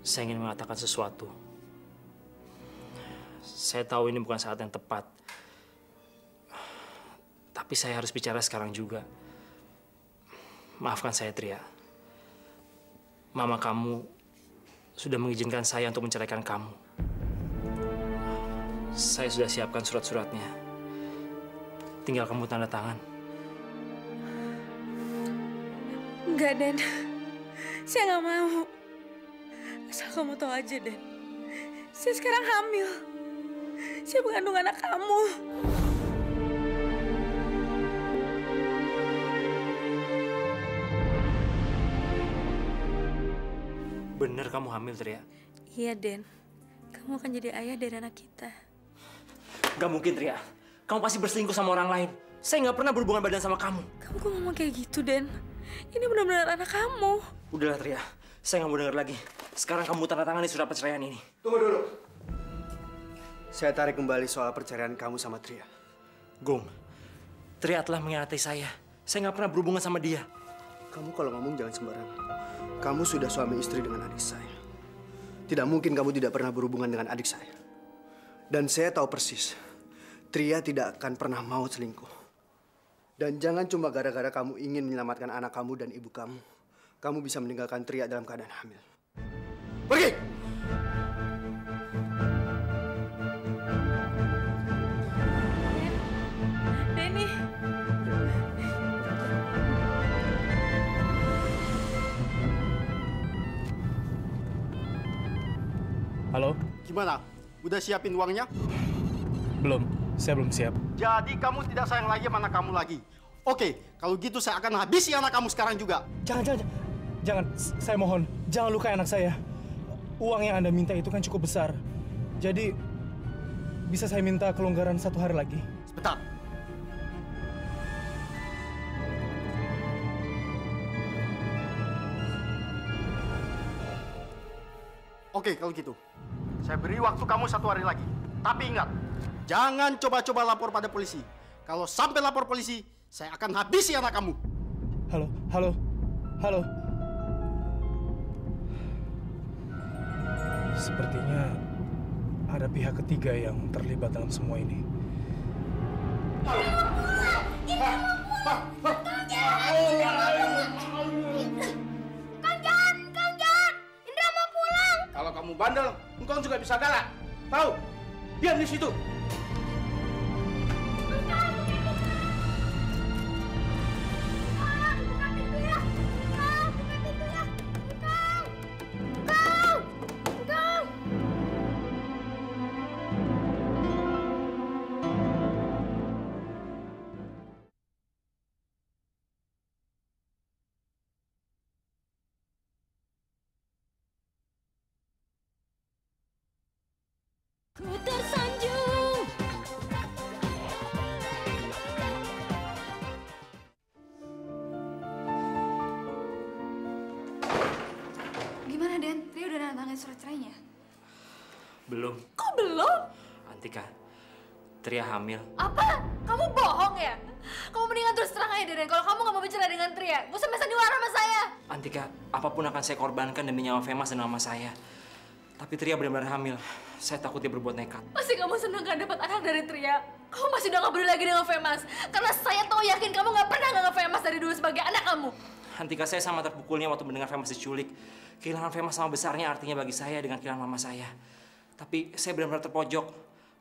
Saya ingin mengatakan sesuatu. Saya tahu ini bukan saat yang tepat. Tapi saya harus bicara sekarang juga. Maafkan saya, Tria. Mama kamu sudah mengizinkan saya untuk menceraikan kamu. Saya sudah siapkan surat-suratnya. Tinggal kamu tanda tangan. Enggak, Den. Saya nggak mau. Asal kamu tahu aja, Den. Saya sekarang hamil. Saya mengandung anak kamu. Bener kamu hamil, Tria? Iya, Den. Kamu akan jadi ayah dari anak kita. Gak mungkin, Tria. Kamu pasti berselingkuh sama orang lain. Saya nggak pernah berhubungan badan sama kamu. Kamu kok ngomong kayak gitu, Den? Ini benar-benar anak kamu. Udahlah, Tria. Saya nggak mau dengar lagi. Sekarang kamu tanda tangani surat perceraian ini. Tunggu dulu. Saya tarik kembali soal perceraian kamu sama Tria. Gong, Tria telah mengkhianati saya. Saya nggak pernah berhubungan sama dia. Kamu kalau ngomong jangan sembarangan. Kamu sudah suami istri dengan adik saya. Tidak mungkin kamu tidak pernah berhubungan dengan adik saya. Dan saya tahu persis, Tria tidak akan pernah mau selingkuh. Dan jangan cuma gara-gara kamu ingin menyelamatkan anak kamu dan ibu kamu bisa meninggalkan Tria dalam keadaan hamil. Pergi! Denny. Halo? Gimana? Udah siapin uangnya? Belum, saya belum siap. Jadi kamu tidak sayang lagi sama anak kamu lagi? Oke, kalau gitu saya akan habisi anak kamu sekarang juga. Jangan, saya mohon, jangan lukai anak saya. Uang yang Anda minta itu kan cukup besar. Jadi, bisa saya minta kelonggaran 1 hari lagi? Sebentar. Oke, kalau gitu. Saya beri waktu kamu 1 hari lagi. Tapi ingat, jangan coba-coba lapor pada polisi. Kalau sampai lapor polisi, saya akan habisi anak kamu. Halo. Sepertinya ada pihak ketiga yang terlibat dalam semua ini. Kang Jahat! Indra mau pulang! Kalau kamu bandel, engkau juga bisa galak. Tahu? Diam di situ. Ku tersanjung. Gimana, Den? Tria udah nantangin surat cerainya? Belum. Kok belum? Antika, Tria hamil. Apa? Kamu bohong ya? Kamu mendingan terus terang aja, Den. Kalau kamu nggak mau bicara dengan Tria, gak usah sandiwara sama saya. Antika, apapun akan saya korbankan demi nyawa Femas dan nama saya. Tapi Tria benar-benar hamil. Saya takut dia berbuat nekat. Pasti kamu senang kan dapat anak dari Tria? Kamu pasti udah gak peduli lagi dengan Femas. Karena saya tahu yakin kamu gak pernah nganggap Femas dari dulu sebagai anak kamu. Antika, saya sama terpukulnya waktu mendengar Femas diculik. Kehilangan Femas sama besarnya artinya bagi saya dengan kehilangan mama saya. Tapi saya benar-benar terpojok.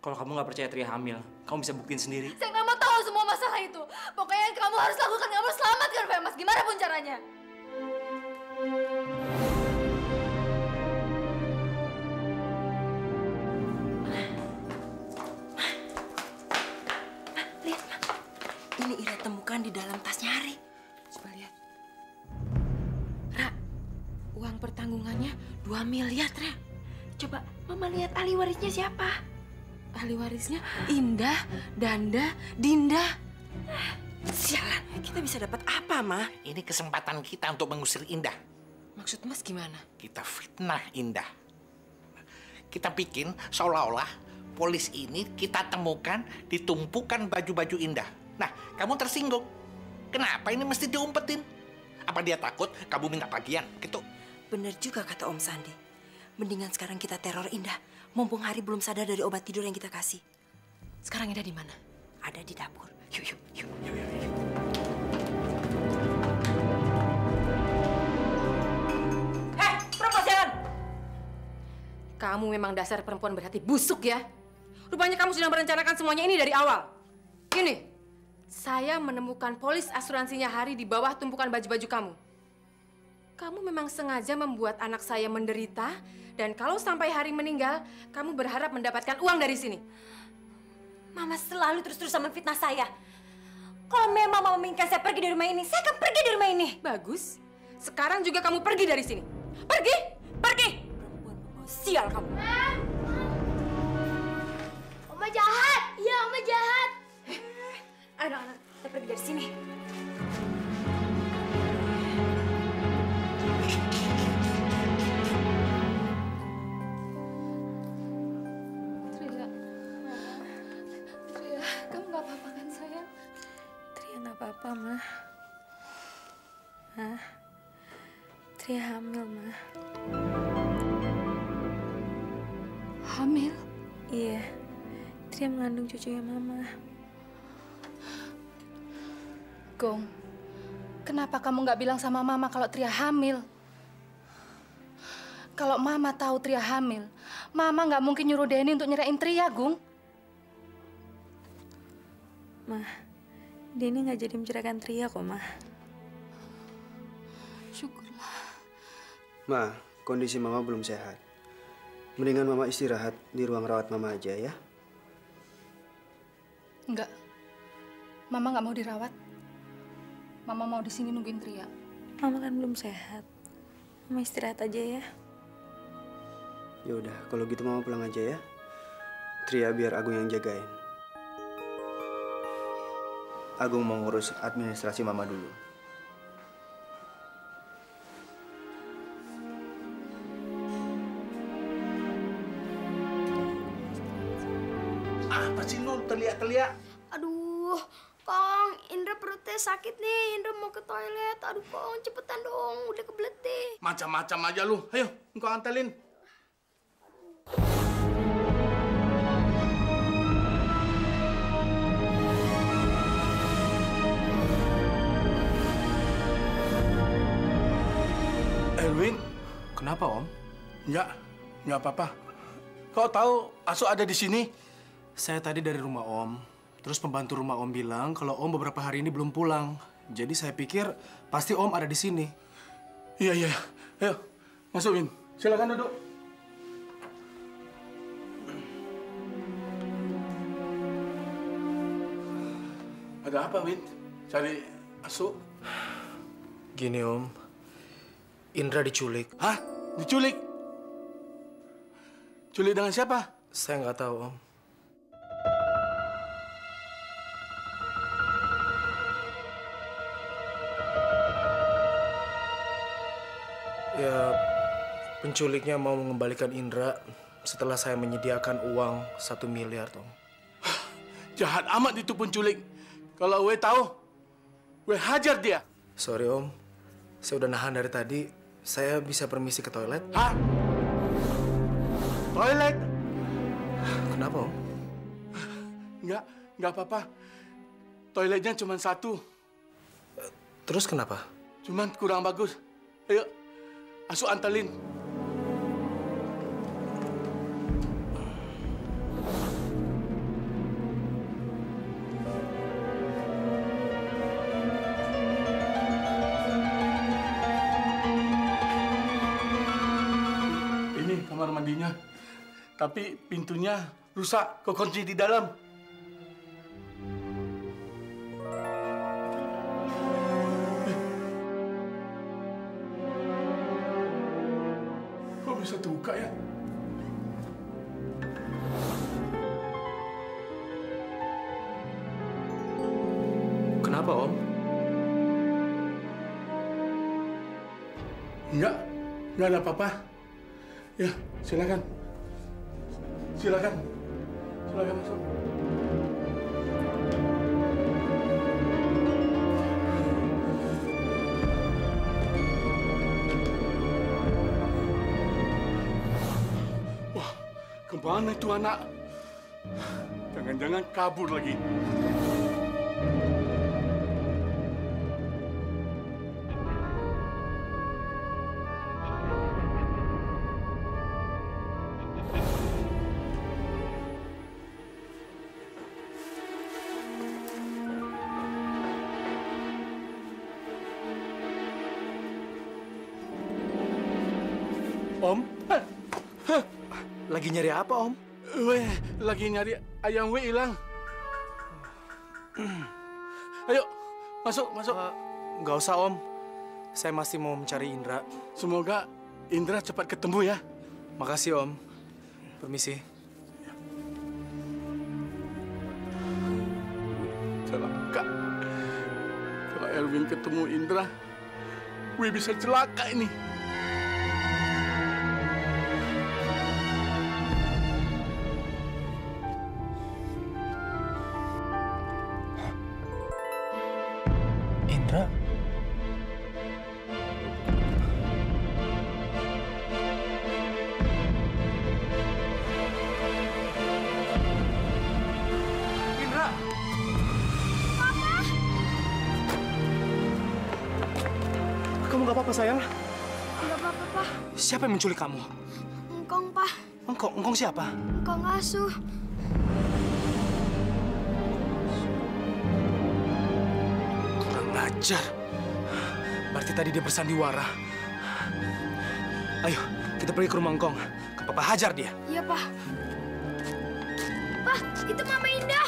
Kalau kamu nggak percaya Tria hamil, kamu bisa buktiin sendiri. Saya nggak mau tahu semua masalah itu. Pokoknya yang kamu harus lakukan, kamu harus selamatkan Femas. Gimana pun caranya. Lihat, Ma. Ini Ira temukan di dalam tasnya Hari. Coba lihat. Ra, uang pertanggungannya 2 miliar, Ra. Coba Mama lihat ahli warisnya siapa? Ahli warisnya Indah, Danda, Dinda. Sialan, kita bisa dapat apa, Ma? Ini kesempatan kita untuk mengusir Indah. Maksud Mas gimana? Kita fitnah Indah. Kita bikin seolah-olah polis ini kita temukan ditumpukan baju-baju Indah. Nah, kamu tersinggung. Kenapa ini mesti diumpetin? Apa dia takut kamu minta bagian gitu? Bener juga kata Om Sandi. Mendingan sekarang kita teror Indah. Mumpung Hari belum sadar dari obat tidur yang kita kasih. Sekarang Indah di mana? Ada di dapur. Yuk, yuk, yuk. Hei, perempuan jalan! Kamu memang dasar perempuan berhati busuk ya. Rupanya kamu sudah merencanakan semuanya ini dari awal. Ini, saya menemukan polis asuransinya Hari di bawah tumpukan baju-baju kamu. Kamu memang sengaja membuat anak saya menderita, dan kalau sampai Hari meninggal, kamu berharap mendapatkan uang dari sini. Mama selalu terus-terusan menfitnah saya. Kalau memang Mama menginginkan saya pergi dari rumah ini, saya akan pergi dari rumah ini. Bagus. Sekarang juga kamu pergi dari sini. Pergi! Pergi! Perempuan sial kamu. Oma jahat! Iya, Oma jahat! Anak-anak, kita pergi dari sini. Tria, Tria, kamu nggak apa-apa kan sayang? Tria nggak apa-apa, Ma. Ma, Tria hamil, Ma. Hamil? Iya, Tria mengandung cucunya Mama. Gong, kenapa kamu nggak bilang sama Mama kalau Tria hamil? Kalau Mama tahu Tria hamil, Mama nggak mungkin nyuruh Denny untuk nyerahin Tria, Gung. Ma, Denny nggak jadi menceraikan Tria kok, Ma. Syukurlah. Ma, kondisi Mama belum sehat. Mendingan Mama istirahat di ruang rawat Mama aja ya. Enggak. Mama nggak mau dirawat. Mama mau di sini nungguin Tria. Mama kan belum sehat. Mama istirahat aja ya. Ya udah, kalau gitu Mama pulang aja ya. Tria biar Agung yang jagain. Agung mau ngurus administrasi Mama dulu. Apa sih lu teriak-teriak? Aduh, Kong, Indra perutnya sakit nih. Indra mau ke toilet. Aduh, Kong, cepetan dong. Udah kebelet deh. Macam-macam aja lu. Ayo, engkau antelin. Elwin, kenapa Om? Enggak apa-apa. Kau tahu Asu ada di sini? Saya tadi dari rumah Om. Terus pembantu rumah Om bilang kalau Om beberapa hari ini belum pulang. Jadi saya pikir pasti Om ada di sini. Iya. Ayo, masuk, Win. Silakan duduk. Ada apa, Win? Cari Asu? Gini Om, Indra diculik. Hah? Diculik? Culik dengan siapa? Saya nggak tahu Om. Ya, penculiknya mau mengembalikan Indra setelah saya menyediakan uang 1 miliar, Om. Jahat amat itu penculik. Kalau gue tahu, gue hajar dia. Sorry Om, saya udah nahan dari tadi. Saya bisa permisi ke toilet? Hah? Toilet? Kenapa Om? Enggak apa-apa. Toiletnya cuma satu. Terus kenapa? Cuman kurang bagus. Ayo, Asu antelin. Ini kamar mandinya. Tapi pintunya rusak, kekunci di dalam. Kok bisa terbuka ya? Kenapa Om? Enggak ada apa-apa. Ya, silakan. Silakan masuk. Kemana itu anak? Jangan-jangan kabur lagi. Om? Lagi nyari apa, Om? Weh, lagi nyari ayam Weh hilang. Ayo, masuk. Nggak usah, Om. Saya masih mau mencari Indra. Semoga Indra cepat ketemu ya. Makasih, Om. Permisi. Celaka. Kalau Erwin ketemu Indra, Weh bisa celaka ini. Indra? Indra! Kamu nggak apa-apa, sayang? Nggak apa-apa, Pak. Siapa yang menculik kamu? Engkong, Pak. Engkong siapa? Engkong asuh. Kurang ajar. Berarti tadi dia bersandiwara. Ayo, kita pergi ke rumah Engkong. Ke Papa hajar dia. Iya, Pak. Pak, itu Mama Indah.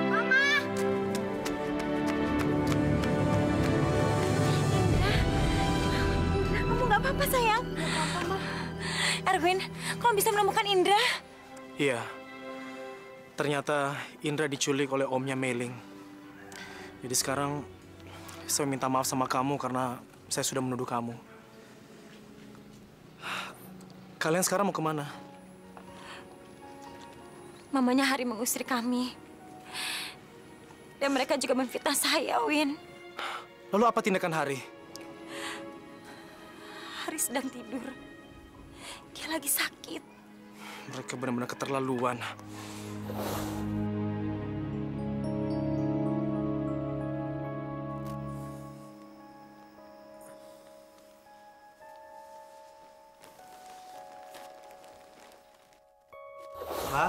Mama! Indra, kamu nggak apa-apa, sayang? Erwin, kamu bisa menemukan Indra? Iya. Ternyata Indra diculik oleh omnya Meling. Jadi sekarang saya minta maaf sama kamu karena saya sudah menuduh kamu. Kalian sekarang mau kemana? Mamanya Hari mengusir kami. Dan mereka juga memfitnah saya, Win. Lalu apa tindakan Hari? Hari sedang tidur. Dia lagi sakit. Mereka benar-benar keterlaluan. Ma?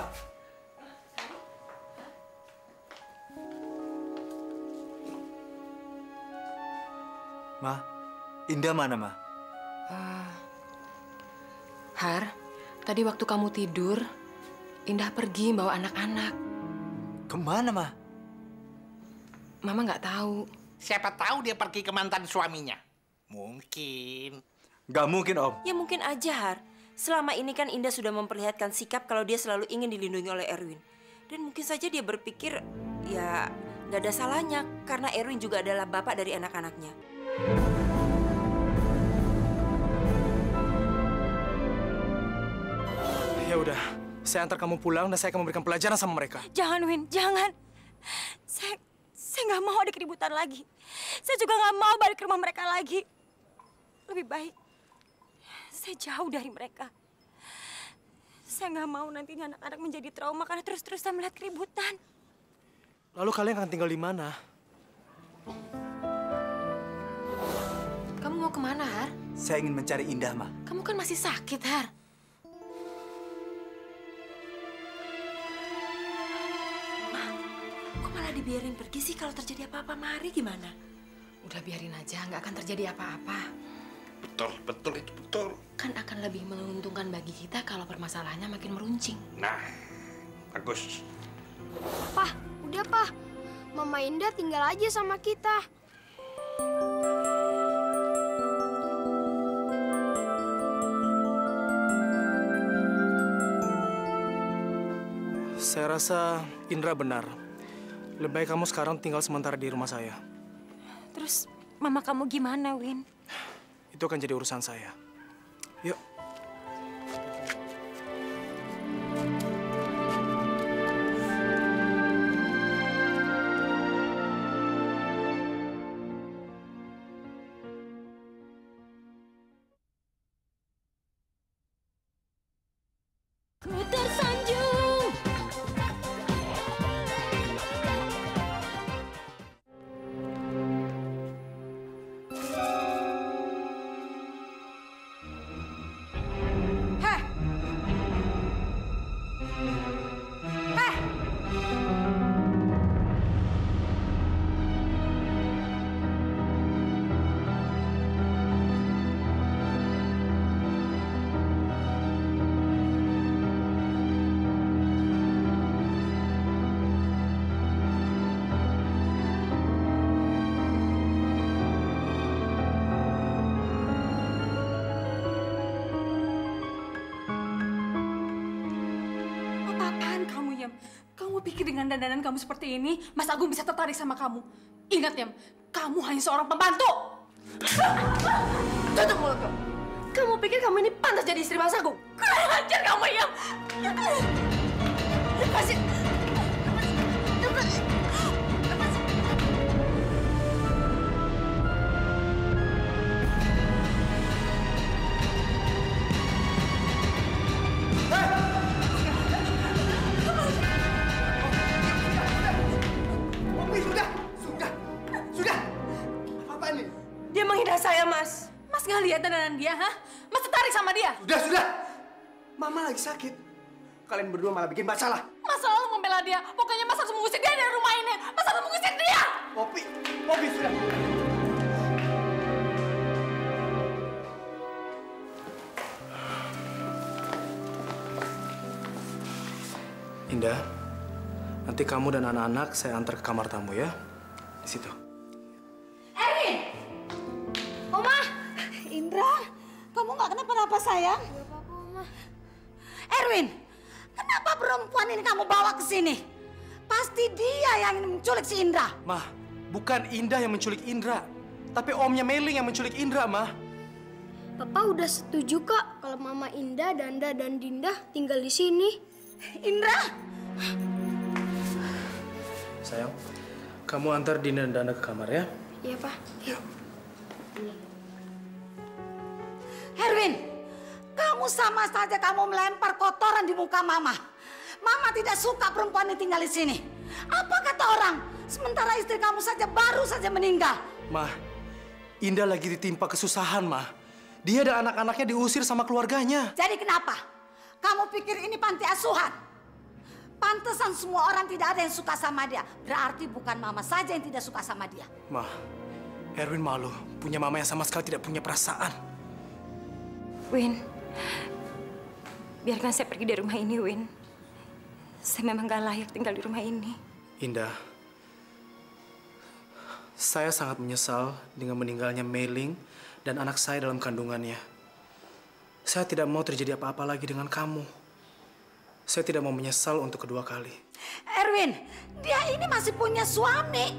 Ma? Indah mana, Ma? Har, tadi waktu kamu tidur, Indah pergi bawa anak-anak. Kemana, Ma? Mama nggak tahu. Siapa tahu dia pergi ke mantan suaminya. Mungkin. Nggak mungkin, Om. Ya mungkin aja, Har. Selama ini kan Indah sudah memperlihatkan sikap kalau dia selalu ingin dilindungi oleh Erwin. Dan mungkin saja dia berpikir, ya nggak ada salahnya karena Erwin juga adalah bapak dari anak-anaknya. Ya udah, saya antar kamu pulang dan saya akan memberikan pelajaran sama mereka. Jangan, Win, jangan. Saya nggak mau ada keributan lagi. Saya juga nggak mau balik ke rumah mereka lagi. Lebih baik saya jauh dari mereka. Saya nggak mau nantinya anak-anak menjadi trauma karena terus-terusan melihat keributan. Lalu kalian akan tinggal di mana? Kamu mau kemana, Har? Saya ingin mencari Indah, Ma. Kamu kan masih sakit, Har. Ma, kok malah dibiarin pergi sih kalau terjadi apa-apa sama Hari gimana? Udah biarin aja, nggak akan terjadi apa-apa. Betul, itu betul. Kan akan lebih menguntungkan bagi kita kalau permasalahannya makin meruncing. Nah, bagus. Pak, udah, Pak. Mama Indah tinggal aja sama kita. Saya rasa Indra benar. Lebih baik kamu sekarang tinggal sementara di rumah saya. Terus mama kamu gimana, Win? Itu akan jadi urusan saya. Yuk. Kamu pikir dengan dandanan kamu seperti ini, Mas Agung bisa tertarik sama kamu? Ingat, Yam, kamu hanya seorang pembantu. Tutup mulut kamu. Kamu pikir kamu ini pantas jadi istri Mas Agung? Kurang ajar kamu, Yam. Lepasin. Lepasin. Lepasin. Sudah. Apa ini? Dia menghina saya, Mas. Mas nggak lihat dandanan dia, hah? Mas tertarik sama dia? Sudah. Mama lagi sakit. Kalian berdua malah bikin masalah. Mas selalu membela dia. Pokoknya Mas harus mengusir dia dari rumah ini. Mas harus mengusir dia. Poppy sudah. Indah, nanti kamu dan anak-anak saya antar ke kamar tamu ya. Di situ. Erwin! Oma! Indra, kamu nggak kenapa-napa sayang? Gak apa-apa, Oma. Erwin, kenapa perempuan ini kamu bawa ke sini? Pasti dia yang ingin menculik si Indra. Mah, bukan Indah yang menculik Indra, tapi omnya Meling yang menculik Indra, Mah. Papa udah setuju kok kalau Mama Indah, Danda, dan Dinda tinggal di sini. Indra! Sayang, kamu antar Dinda dan Danda ke kamar ya. Iya, Pak. Yuk. Erwin, kamu sama saja kamu melempar kotoran di muka Mama. Mama tidak suka perempuan ini tinggal di sini. Apa kata orang? Sementara istri kamu saja baru saja meninggal. Mah, Indah lagi ditimpa kesusahan, Mah. Dia dan anak-anaknya diusir sama keluarganya. Jadi kenapa? Kamu pikir ini panti asuhan? Pantesan semua orang tidak ada yang suka sama dia. Berarti bukan Mama saja yang tidak suka sama dia. Mah, Erwin malu punya mama yang sama sekali tidak punya perasaan. Win, biarkan saya pergi dari rumah ini, Win. Saya memang gak layak tinggal di rumah ini. Indah, saya sangat menyesal dengan meninggalnya Meling dan anak saya dalam kandungannya. Saya tidak mau terjadi apa-apa lagi dengan kamu. Saya tidak mau menyesal untuk kedua kali. Erwin, dia ini masih punya suami.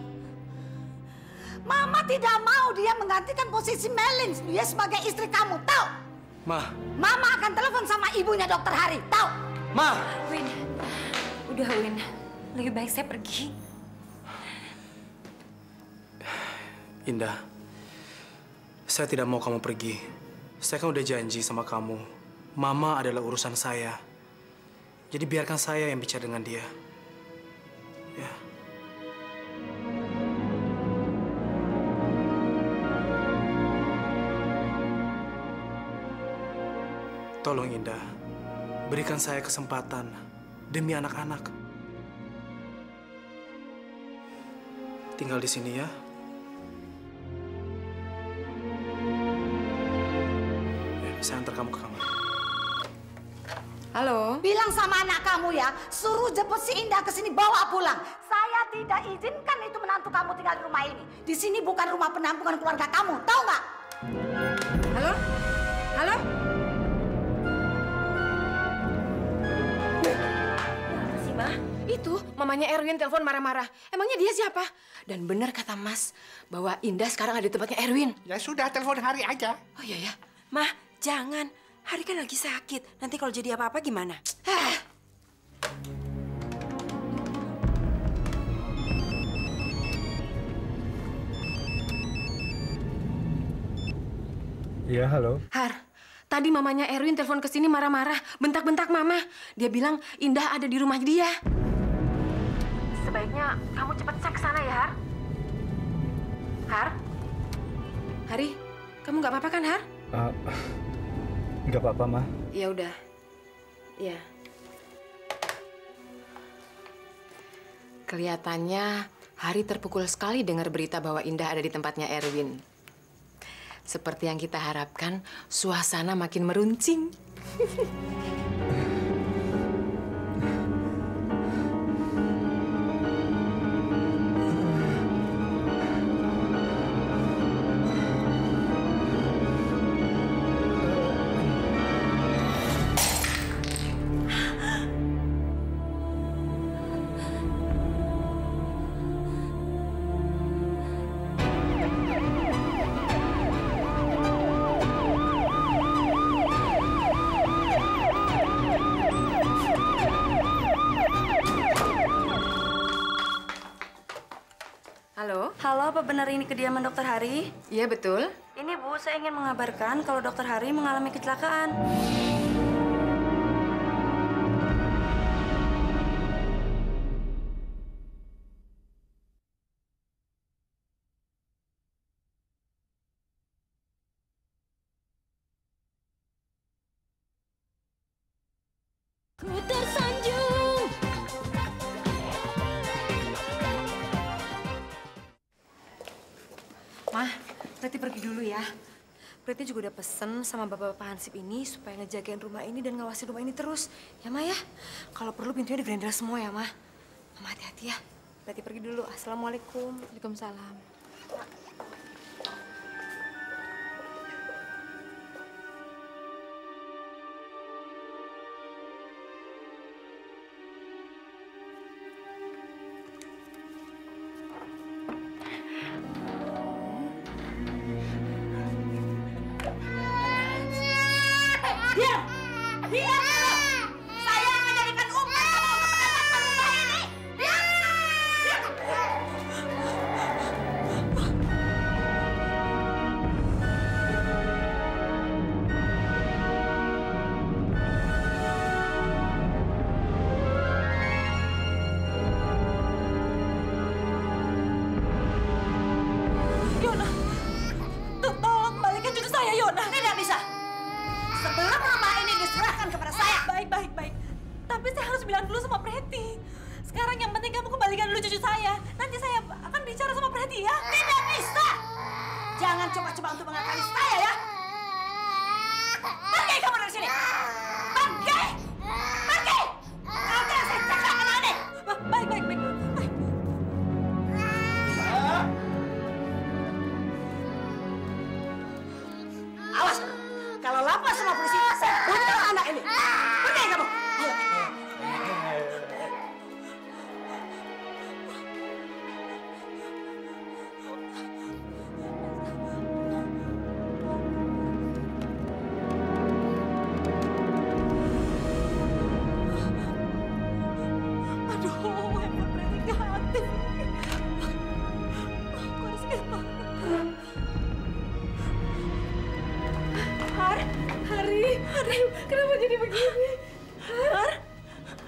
Mama tidak mau dia menggantikan posisi Meling. Dia sebagai istri kamu, tahu? Mah. Mama akan telepon sama ibunya Dokter Hari, tahu? Mah. Win, udah Win. Lebih baik saya pergi. Indah, saya tidak mau kamu pergi. Saya kan udah janji sama kamu. Mama adalah urusan saya. Jadi biarkan saya yang bicara dengan dia. Ya. Tolong Indah, berikan saya kesempatan demi anak-anak. Tinggal di sini ya. Saya antar kamu ke kamar. Halo? Bilang sama anak kamu ya, suruh jemput si Indah ke sini, bawa pulang. Saya tidak izinkan itu menantu kamu tinggal di rumah ini. Di sini bukan rumah penampungan keluarga kamu, tahu nggak? Halo? Halo? Apa sih, Ma? Itu mamanya Erwin telepon marah-marah. Emangnya dia siapa? Dan benar kata Mas bahwa Indah sekarang ada di tempatnya Erwin. Ya sudah, telepon Hari aja. Oh iya ya. Mah, jangan. Hari kan lagi sakit. Nanti kalau jadi apa-apa gimana? Iya, halo. Har, tadi mamanya Erwin telepon ke sini marah-marah, bentak-bentak Mama. Dia bilang Indah ada di rumah dia. Sebaiknya kamu cepat cek ke sana ya, Har. Har? Hari, kamu nggak apa-apa kan, Har? Nggak apa-apa, Ma. Ya udah. Ya. Kelihatannya Hari terpukul sekali dengar berita bahwa Indah ada di tempatnya Erwin. Seperti yang kita harapkan, suasana makin meruncing. Halo, apa benar ini kediaman Dokter Hari? Iya, betul. Ini Bu, saya ingin mengabarkan kalau Dokter Hari mengalami kecelakaan. Ku tersanjung. Mah, Preti pergi dulu ya. Preti juga udah pesen sama bapak-bapak Hansip ini supaya ngejagain rumah ini dan ngawasin rumah ini terus. Ya, Ma ya? Kalau perlu pintunya digrendel semua ya, Ma. Mama hati-hati ya. Preti pergi dulu. Assalamualaikum. Waalaikumsalam. Diam! Diam dulu! Saya akan jadikan umpan kamu untuk mendapatkan rumah ini! Diam! Diam! Yona, tolong balikin cucu saya, Yona. Tidak bisa! Sebelum rumah ini diserahkan kepada saya. Baik. Tapi saya harus bilang dulu sama Preti. Sekarang yang penting kamu kembalikan dulu cucu saya. Nanti saya akan bicara sama Preti ya. Tidak bisa! Jangan coba-coba untuk mengakali saya ya. Pergi kamu dari sini. Pergi! Pergi! Nanti saya cakap anak ini. Baik. Awas! Kalau lapor sama polisi, saya bunuh anak ini. Pergi kamu. Aduh, handphone Preti nggak aktif. Aku harus gimana? Hari, kenapa jadi begini?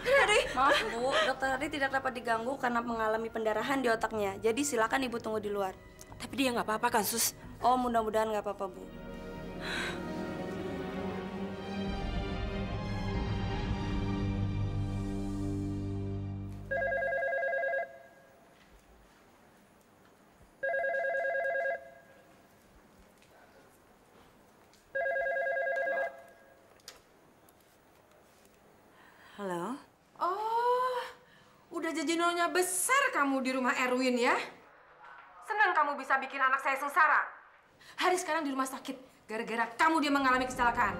Hari. Maaf Bu, Dokter Hari tidak dapat diganggu karena mengalami pendarahan di otaknya. Jadi silakan Ibu tunggu di luar. Tapi dia nggak apa-apa kan, Sus? Oh, mudah-mudahan nggak apa-apa Bu. Halo? Oh, udah jadi nyonya besar kamu di rumah Erwin ya? Senang kamu bisa bikin anak saya sengsara. Hari sekarang di rumah sakit, gara-gara kamu dia mengalami kecelakaan.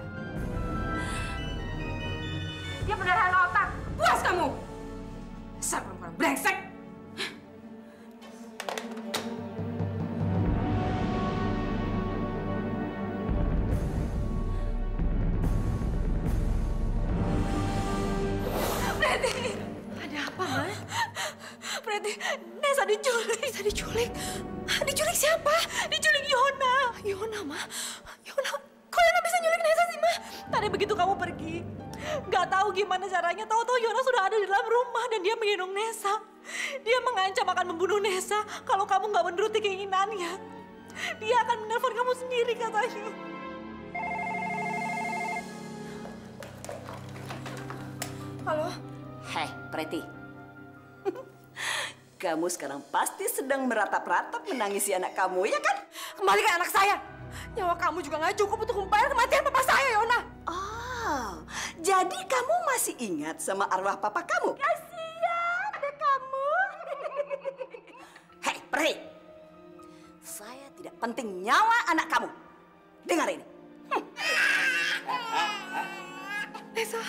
Dia pendarahan otak, puas kamu! Dasar perempuan brengsek! Preti, Nesa diculik. Diculik siapa? Diculik Yona. Yona, Ma. Yona, kok Yona bisa nyulik Nesa sih, Ma? Tadi begitu kamu pergi, nggak tahu gimana caranya. Tahu-tahu Yona sudah ada di dalam rumah dan dia menggendong Nesa. Dia mengancam akan membunuh Nesa kalau kamu nggak menuruti keinginannya. Dia akan menelpon kamu sendiri katanya. Halo? Hei, Preti. Kamu sekarang pasti sedang meratap-ratap menangisi anak kamu, ya kan? Kembalikan anak saya. Nyawa kamu juga nggak cukup untuk membayar kematian papa saya, Yona. Oh, jadi kamu masih ingat sama arwah papa kamu? Kasihan adik kamu. Hei, Preti. Saya tidak penting nyawa anak kamu. Dengar ini. Nesa.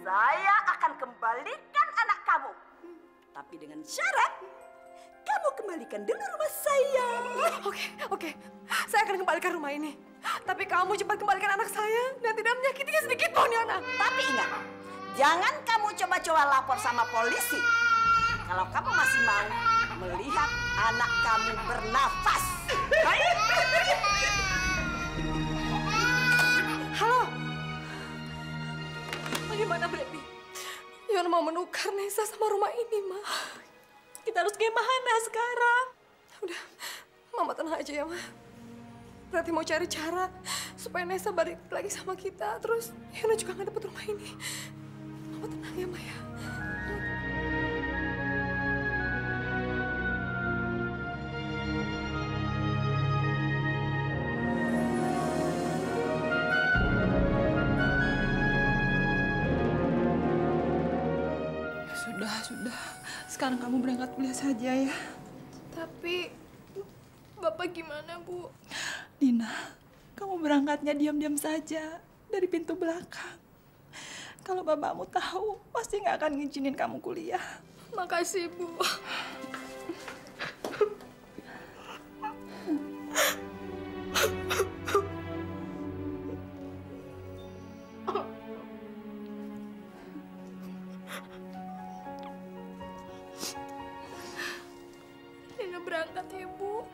Saya akan kembalikan anak kamu. Tapi dengan syarat, kamu kembalikan dulu rumah saya. Oke. Saya akan kembalikan rumah ini. Tapi kamu cepat kembalikan anak saya dan tidak menyakitinya sedikit pun, Yona. Tapi ingat, Jangan kamu coba-coba lapor sama polisi. Kalau kamu masih mau melihat anak kamu bernafas. Halo. Bagaimana berarti? Yon mau menukar Nesa sama rumah ini, Ma. Kita harus gimana sekarang? Udah, Mama tenang aja ya, Ma. Berarti mau cari cara supaya Nesa balik lagi sama kita. Terus Yona juga nggak dapat rumah ini. Mama tenang ya, Ma ya. Sudah. Sekarang kamu berangkat kuliah saja ya. Tapi Bapak gimana, Bu? Nina, kamu berangkatnya diam-diam saja dari pintu belakang. Kalau bapakmu tahu, pasti nggak akan ngizinin kamu kuliah. Makasih, Bu. Nina berangkat ya, Bu.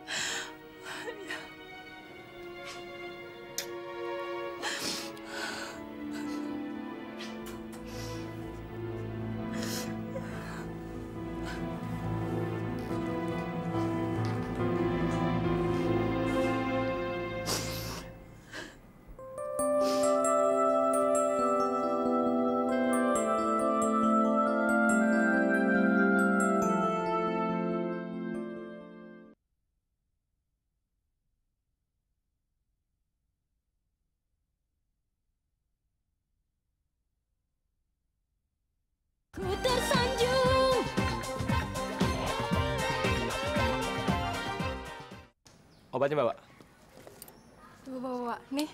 Ku tersanjung. Obatnya bawa. Coba bawa. Nih,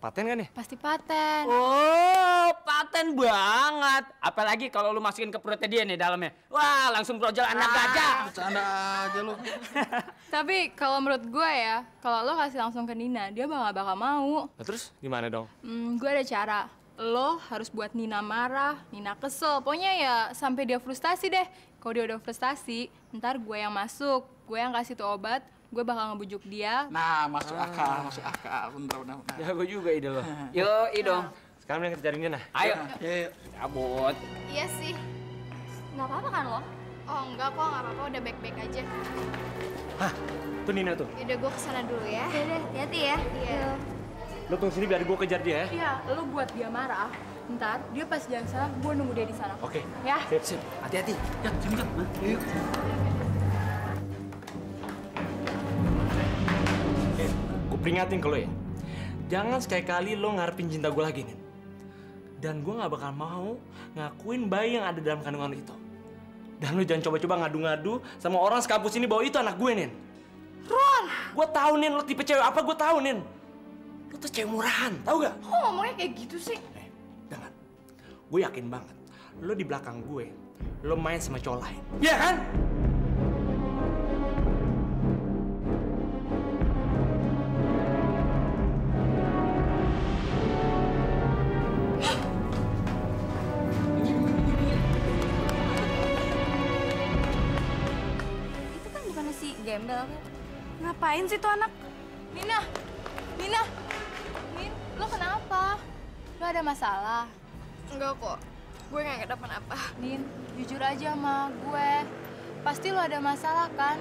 Paten kan ya? pasti paten. Oh, paten banget. Apalagi kalau lu masukin ke perutnya dia nih dalamnya. Wah, langsung brojol anak gajah. Bercanda aja lu. Tapi kalau menurut gue ya, kalau lo kasih langsung ke Nina, dia bakal mau. Nah, terus gimana dong? Gue ada cara. Lo harus buat Nina marah, Nina kesel. Pokoknya ya sampai dia frustasi deh. Kalau dia udah frustasi, ntar gue yang masuk. Gue yang kasih tuh obat, gue bakal ngebujuk dia. Nah, masuk akal. Bener. Ya, gue juga ide lo. Yuk, dong. Sekarang kita cari Nina. Ayo. Yuk. Cabut. Iya sih. Nggak apa-apa kan lo? Oh enggak kok, nggak apa-apa. Udah baik-baik aja. Hah? Tuh Nina tuh. Yaudah gue kesana dulu ya. Yaudah, hati-hati ya. Iya. Lo tunggu sini biar gue kejar dia ya. Iya, lo buat dia marah. Ntar dia pas jalan sana, gue nunggu dia di sana. Oke. Ya. Sip. Hati-hati. Ya, sini kan. Yuk. Gue peringatin ke lo ya. Jangan sekali-kali lo ngarepin cinta gue lagi, Nin. Dan gue gak bakal mau ngakuin bayi yang ada dalam kandungan lo itu. Dan lo jangan coba-coba ngadu-ngadu sama orang sekampus ini bahwa itu anak gue, Nin. Ron! Gue tahu, Nin, lo tipe cewek apa, gue tahu, Nin. Lo tuh cewek murahan, tahu gak? Kok ngomongnya kayak gitu sih? Jangan. Gue yakin banget, lo di belakang gue, lo main sama cowok lain. Iya kan? Itu kan bukannya si Gembel kan? Ngapain sih tuh anak? Nina! Nin, lo kenapa? Lo ada masalah? Enggak kok. Gue nggak kenapa-napa. Nin, jujur aja sama gue. Pasti lo ada masalah kan?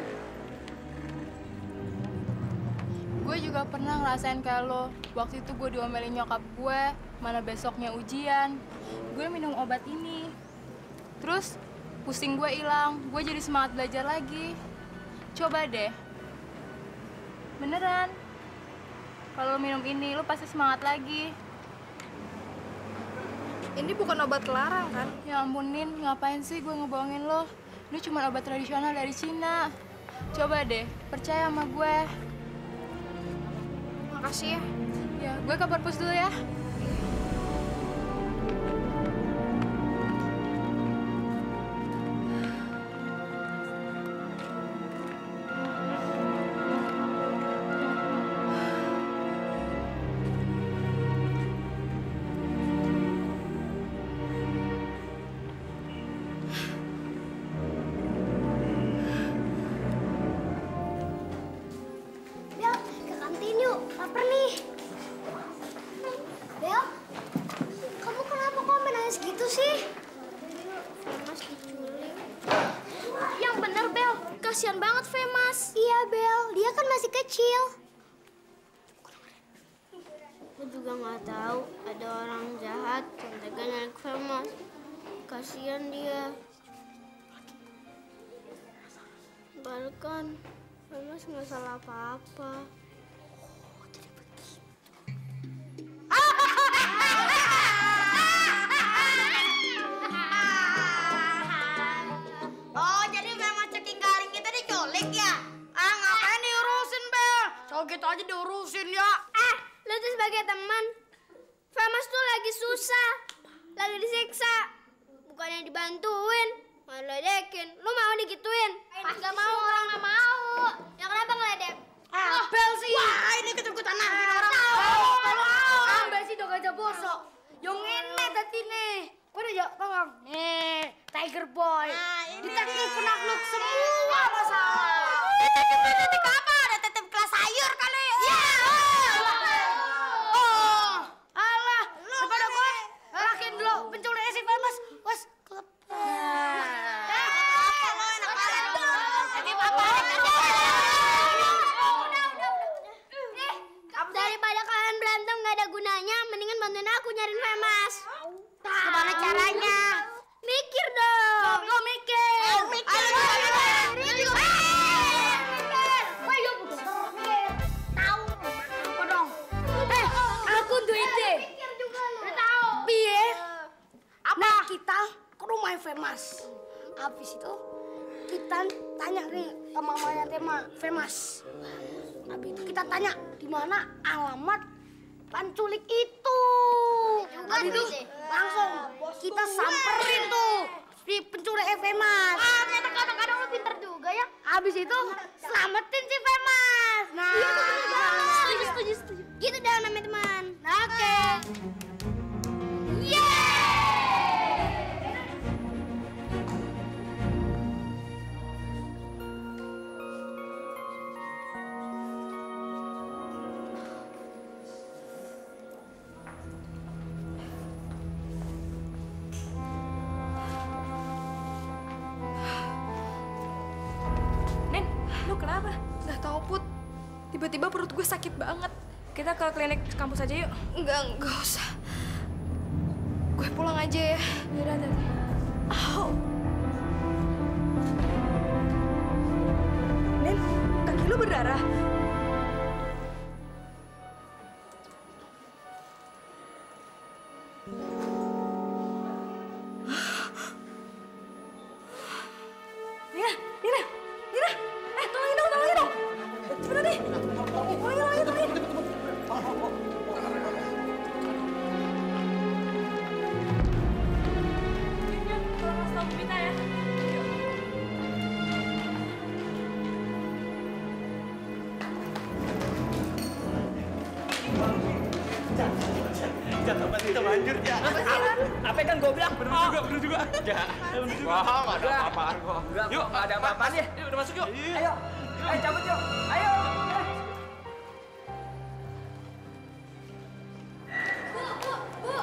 Gue juga pernah ngerasain kayak lo. Waktu itu gue diomelin nyokap gue, mana besoknya ujian. Gue minum obat ini. Terus pusing gue hilang, gue jadi semangat belajar lagi. Coba deh. Beneran. Kalau lo minum ini, lo pasti semangat lagi. Ini bukan obat terlarang kan? Ya ampun, Nin. Ngapain sih gue ngebohongin lo? Ini cuma obat tradisional dari Cina. Coba deh, percaya sama gue. Makasih ya. Ya, gue ke perpus dulu ya. juga nggak tahu ada orang jahat yang tega nyulik Famous. Kasihan dia. Bahkan Famous nggak salah apa-apa. Oh, jadi memang ceking garing kita diculik ya? Ah, ngapain diurusin, Bel? Cowok gitu aja diurusin ya. Lu tuh sebagai teman. Famous tuh lagi susah. Lagi disiksa. Bukannya dibantuin. Ngeledekin. Lu mau digituin? Gak mau, orang gak mau. Ya kenapa ngeledek? Bel sih. Wah, ini kecukutan lagi orang. Ambil sih dong aja bosok. Yang ini tadi nih. Udah ya, tolong. Nih, Tiger Boy. Detektif penakluk semua masalah. Detektif apa? Detektif kelas sayur kali. Ya. Oh, alah. Daripada gue rakin dulu penculiknya si Famous. Was, daripada kalian berantem gak ada gunanya, mendingan bantuin aku nyariin Famous. Gimana caranya? Mikir dong. Lo mikir. Tahu apa dong? Aku tuh ide. Udah tahu. Piye? Nah, kita ke rumah Famous. Habis itu kita tanya nih sama mamanya Famous. Habis itu kita tanya di mana alamat penculik itu. Habis itu langsung kita samperin tuh si penculik Famous. Ternyata kadang-kadang lu pinter juga ya. Habis itu selamatin si Famous. Nah, iya, setuju. Gitu dah namanya teman. Oke. Kenapa? Nggak tahu, Put. Tiba-tiba perut gue sakit banget. Kita ke klinik kampus aja yuk. Enggak usah. Gue pulang aja ya. Yaudah, hati-hati. Nen, kaki lu berdarah. Kita manjur, ya. Apa kan gue bilang? Bener juga. Ya. Wah, nggak ada apa-apaan kok. Yuk, nggak ada apa-apaan ya. Yuk, udah masuk yuk. Ayo. Ayo, cabut yuk. Ayo. Bu,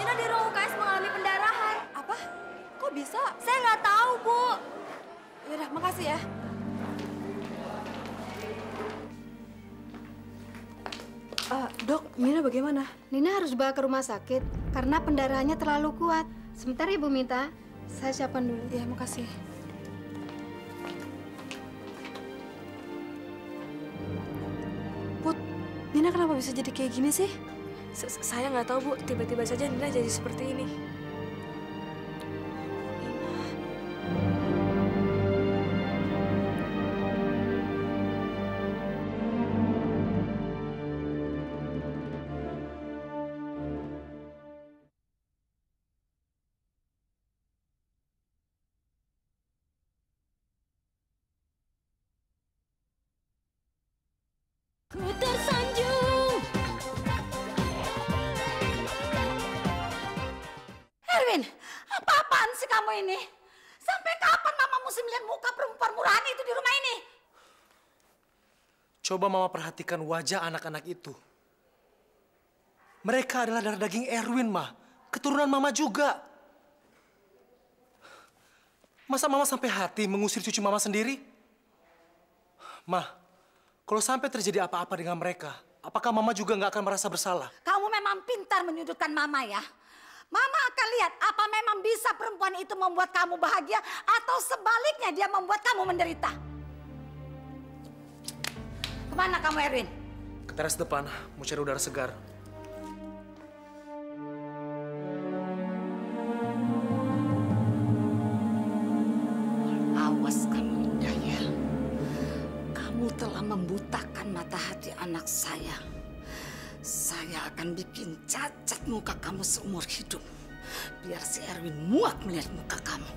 Nina di ruang UKS mengalami pendarahan. Apa? Kok bisa? Saya nggak tahu, Bu. Yaudah, makasih ya. Dok, Nina bagaimana? Nina harus bawa ke rumah sakit karena pendarahannya terlalu kuat. Sebentar Ibu Mita, saya siapkan dulu. Ya, makasih. Put, Nina kenapa bisa jadi kayak gini sih? Saya nggak tahu, Bu. Tiba-tiba saja Nina jadi seperti ini. Ku tersanjung. Erwin, apa-apaan sih kamu ini? Sampai kapan Mama mesti melihat muka perempuan murahan itu di rumah ini? Coba Mama perhatikan wajah anak-anak itu. Mereka adalah darah daging Erwin, Ma. Keturunan Mama juga. Masa Mama sampai hati mengusir cucu Mama sendiri? Ma, kalau sampai terjadi apa-apa dengan mereka, apakah Mama juga nggak akan merasa bersalah? Kamu memang pintar menyudutkan Mama ya. Mama akan lihat apa memang bisa perempuan itu membuat kamu bahagia atau sebaliknya dia membuat kamu menderita. Kemana kamu, Erwin? Ke teras depan, mau cari udara segar. Awas kamu, Indah ya. Kamu telah membutakan mata hati anak saya. Saya akan bikin cacat muka kamu seumur hidup. Biar si Erwin muak melihat muka kamu.